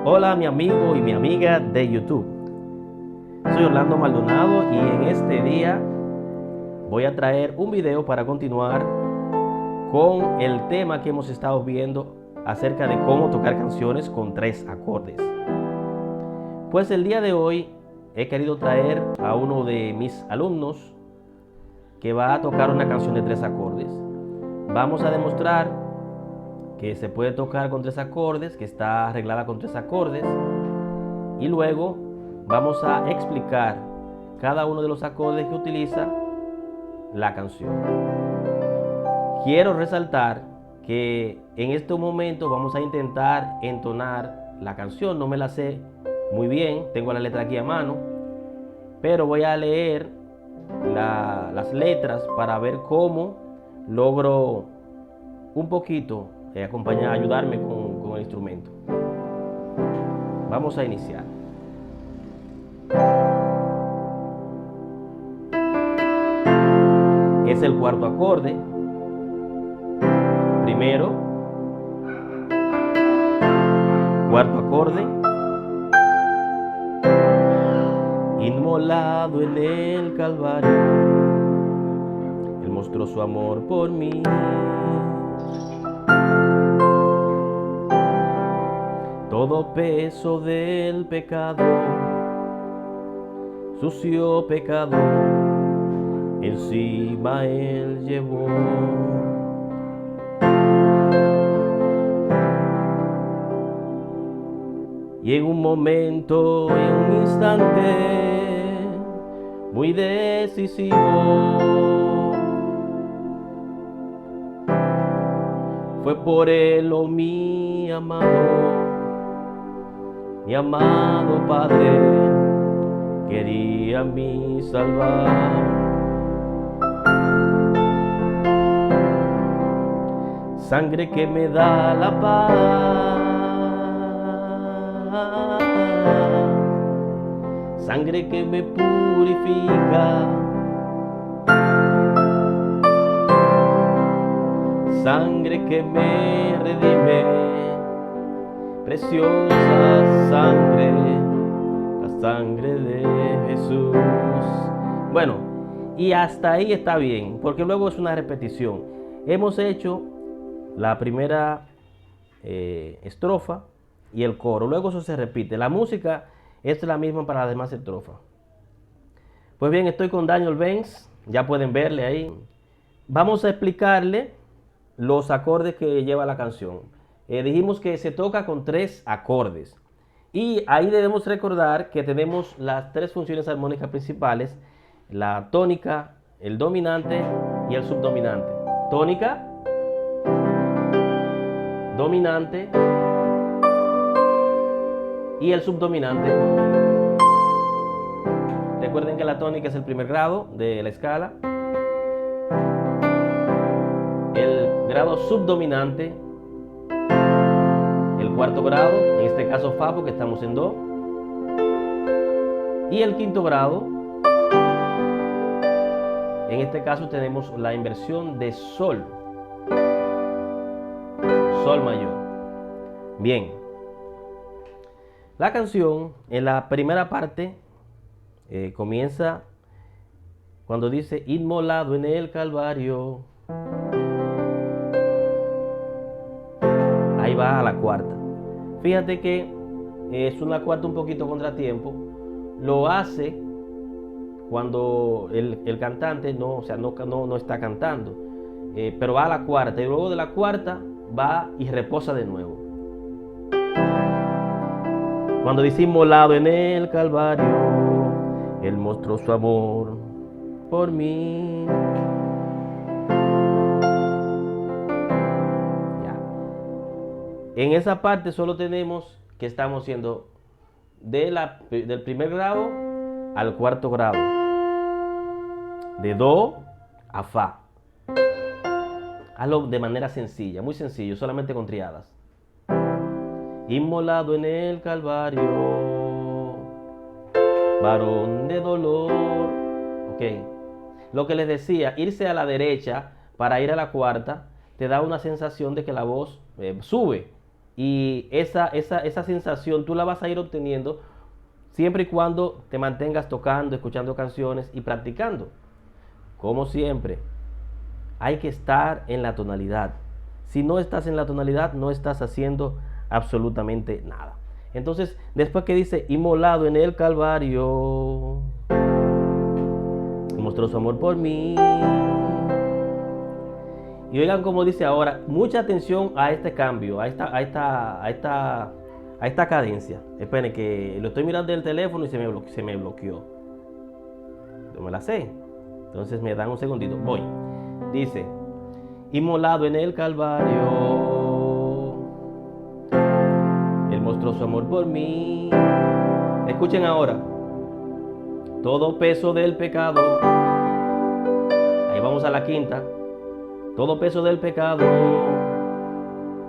Hola mi amigo y mi amiga de YouTube. Soy Orlando Maldonado y en este día voy a traer un video para continuar con el tema que hemos estado viendo acerca de cómo tocar canciones con 3 acordes. Pues el día de hoy he querido traer a uno de mis alumnos que va a tocar una canción de 3 acordes. Vamos a demostrar que se puede tocar con 3 acordes, que está arreglada con 3 acordes, y luego vamos a explicar cada uno de los acordes que utiliza la canción. Quiero resaltar que en este momento vamos a intentar entonar la canción. No me la sé muy bien, tengo la letra aquí a mano, pero voy a leer las letras para ver cómo logro un poquito ayudarme con el instrumento. Vamos a iniciar. Es el cuarto acorde. Primero, cuarto acorde. Inmolado en el Calvario, Él mostró su amor por mí. Todo peso del pecado, sucio pecado, encima Él llevó. Y en un momento, en un instante muy decisivo, fue por Él, oh mi amado Padre, quería mi salvar. Sangre que me da la paz, sangre que me purifica, sangre que me redime, preciosa sangre, la sangre de Jesús. Bueno, y hasta ahí está bien, porque luego es una repetición. Hemos hecho la primera estrofa y el coro, luego eso se repite. La música es la misma para las demás estrofas. Pues bien, estoy con Daniel Benz, ya pueden verle ahí. Vamos a explicarle los acordes que lleva la canción. Dijimos que se toca con 3 acordes. Y ahí debemos recordar que tenemos las 3 funciones armónicas principales: la tónica, el dominante y el subdominante. Tónica, dominante y el subdominante. Recuerden que la tónica es el primer grado de la escala. El grado subdominante, el cuarto grado, en este caso fa porque estamos en do. Y el quinto grado, en este caso tenemos la inversión de sol, sol mayor. Bien, la canción en la primera parte comienza cuando dice inmolado en el Calvario. Ahí va a la cuarta. Fíjate que es una cuarta un poquito contratiempo. Lo hace cuando el cantante no está cantando, pero va a la cuarta y luego de la cuarta va y reposa de nuevo. Cuando dice inmolado en el Calvario, Él mostró su amor por mí. Ya. En esa parte solo tenemos que estamos haciendo del primer grado al cuarto grado, de do a fa. Hazlo de manera sencilla, muy sencillo, solamente con triadas. Inmolado en el Calvario, varón de dolor. Ok. Lo que les decía, irse a la derecha para ir a la cuarta, te da una sensación de que la voz sube. Y esa sensación tú la vas a ir obteniendo siempre y cuando te mantengas tocando, escuchando canciones y practicando. Como siempre, hay que estar en la tonalidad. Si no estás en la tonalidad, no estás haciendo absolutamente nada. Entonces, después que dice, inmolado en el Calvario, mostró su amor por mí. Y oigan como dice ahora, mucha atención a este cambio, a esta cadencia. Esperen que lo estoy mirando en el teléfono y se me bloqueó. Yo me la sé. Entonces me dan un segundito. Voy. Dice, inmolado en el Calvario, Él mostró su amor por mí. Escuchen ahora. Todo peso del pecado. Ahí vamos a la quinta. Todo peso del pecado,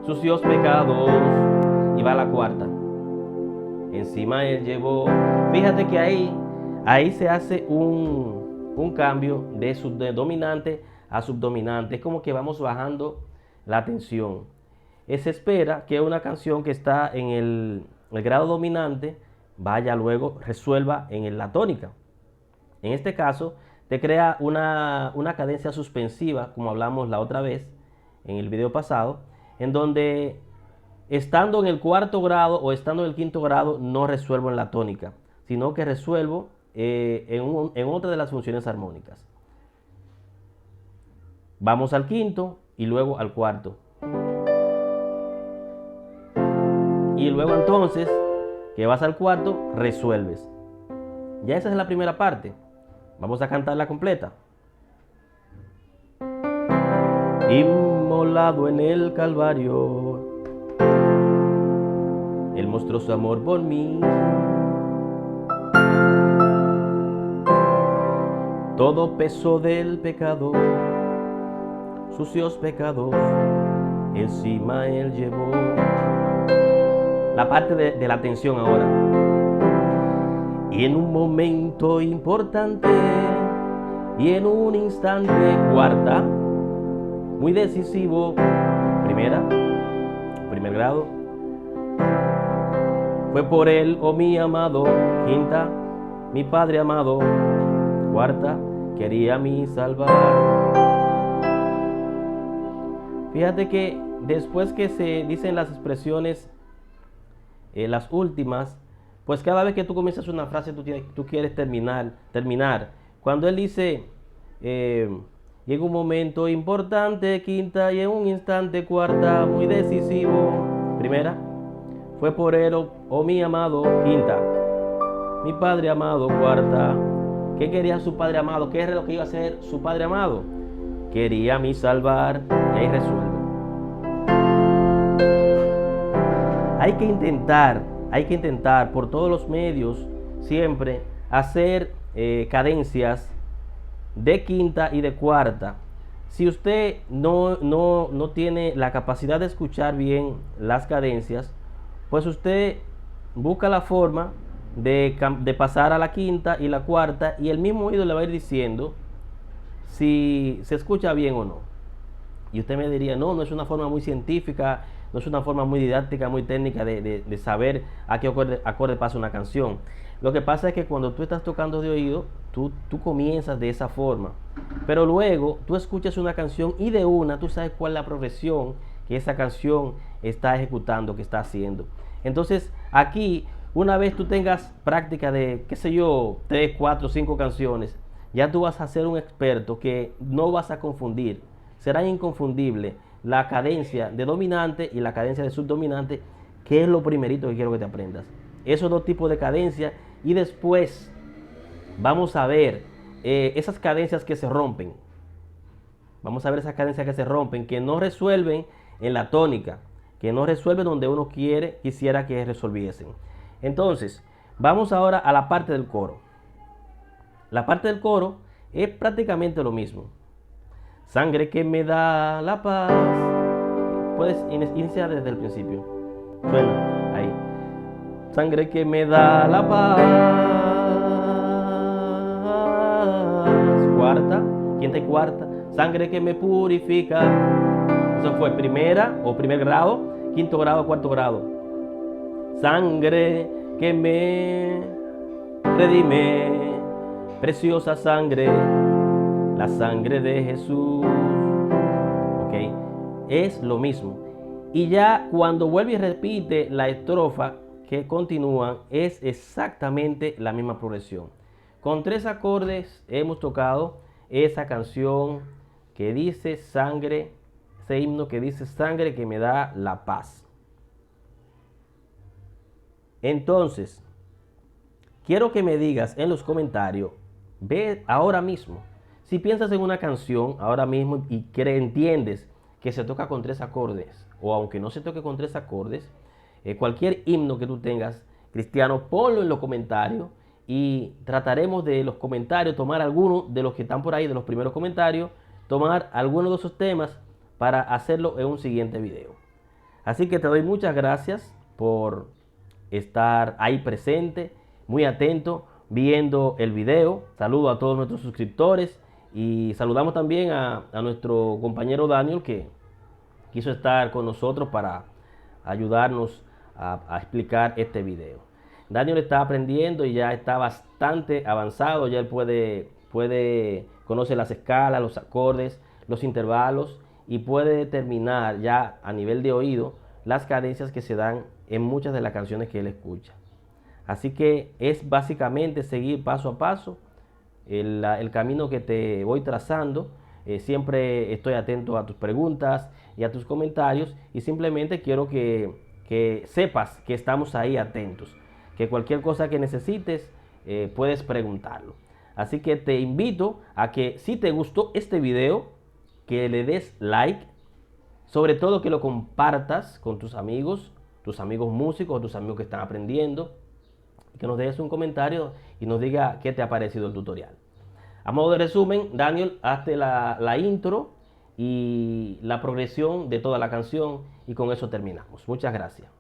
sucios pecados. Y va a la cuarta. Encima Él llevó. Fíjate que ahí se hace un cambio de dominante a subdominante. Es como que vamos bajando la tensión. Se espera que una canción que está en el grado dominante vaya luego, resuelva en la tónica. En este caso, te crea una cadencia suspensiva, como hablamos la otra vez en el video pasado, en donde estando en el cuarto grado o estando en el quinto grado no resuelvo en la tónica, sino que resuelvo en otra de las funciones armónicas. Vamos al quinto y luego al cuarto. Y luego entonces, que vas al cuarto, resuelves. Ya esa es la primera parte. Vamos a cantarla completa. Inmolado en el Calvario, Él mostró su amor por mí. Todo peso del pecado, sucios pecados, encima Él llevó. La parte de la tensión ahora. Y en un momento importante y en un instante, cuarta, muy decisivo, primer grado, fue por Él, oh mi amado, quinta, mi Padre amado, cuarta, quería a mí salvar. Fíjate que después que se dicen las expresiones, las últimas, pues cada vez que tú comienzas una frase, tú quieres terminar. Cuando Él dice, y en un momento importante, quinta, y en un instante, cuarta, muy decisivo, primera, fue por Él, oh mi amado, quinta, mi Padre amado, cuarta. ¿Qué quería su Padre amado? ¿Qué era lo que iba a hacer su Padre amado? Quería a mí salvar, y ahí resuelve. Hay que intentar por todos los medios siempre hacer cadencias de quinta y de cuarta. Si usted no tiene la capacidad de escuchar bien las cadencias, pues usted busca la forma de pasar a la quinta y la cuarta y el mismo oído le va a ir diciendo si se escucha bien o no. Y usted me diría, no es una forma muy científica, no es una forma muy didáctica, muy técnica de saber a qué acorde pasa una canción. Lo que pasa es que cuando tú estás tocando de oído, tú comienzas de esa forma. Pero luego tú escuchas una canción y de una tú sabes cuál es la progresión que esa canción está ejecutando, que está haciendo. Entonces aquí, una vez tú tengas práctica de, qué sé yo, 3, 4, 5 canciones, ya tú vas a ser un experto que no vas a confundir. Será inconfundible la cadencia de dominante y la cadencia de subdominante, que es lo primerito que quiero que te aprendas. Esos dos tipos de cadencia, y después vamos a ver esas cadencias que se rompen. Vamos a ver esas cadencias que se rompen, que no resuelven en la tónica, que no resuelven donde uno quisiera que resolviesen. Entonces, vamos ahora a la parte del coro. La parte del coro es prácticamente lo mismo. Sangre que me da la paz. Puedes iniciar desde el principio. Suena ahí. Sangre que me da la paz. Cuarta, quinta y cuarta. Sangre que me purifica. Eso fue primera o primer grado, quinto grado, cuarto grado. Sangre que me redime, preciosa sangre, la sangre de Jesús. Ok, es lo mismo. Y ya cuando vuelve y repite la estrofa que continúan, es exactamente la misma progresión. Con 3 acordes hemos tocado esa canción que dice sangre, ese himno que dice sangre que me da la paz. Entonces, quiero que me digas en los comentarios, ve ahora mismo, si piensas en una canción ahora mismo y entiendes que se toca con 3 acordes, o aunque no se toque con 3 acordes, cualquier himno que tú tengas cristiano, ponlo en los comentarios y trataremos de los comentarios, tomar algunos de los que están por ahí, de los primeros comentarios, tomar algunos de esos temas para hacerlo en un siguiente video. Así que te doy muchas gracias por estar ahí presente, muy atento, viendo el video. Saludo a todos nuestros suscriptores y saludamos también a nuestro compañero Daniel, que quiso estar con nosotros para ayudarnos a explicar este video. Daniel está aprendiendo y ya está bastante avanzado, ya él conoce las escalas, los acordes, los intervalos y puede determinar ya a nivel de oído las cadencias que se dan en muchas de las canciones que él escucha. Así que es básicamente seguir paso a paso el camino que te voy trazando. Siempre estoy atento a tus preguntas y a tus comentarios y simplemente quiero que sepas que estamos ahí atentos, que cualquier cosa que necesites puedes preguntarlo. Así que te invito a que si te gustó este video, que le des like, sobre todo que lo compartas con tus amigos músicos, tus amigos que están aprendiendo, y que nos dejes un comentario y nos diga qué te ha parecido el tutorial. A modo de resumen, Daniel, hazte la intro y la progresión de toda la canción y con eso terminamos. Muchas gracias.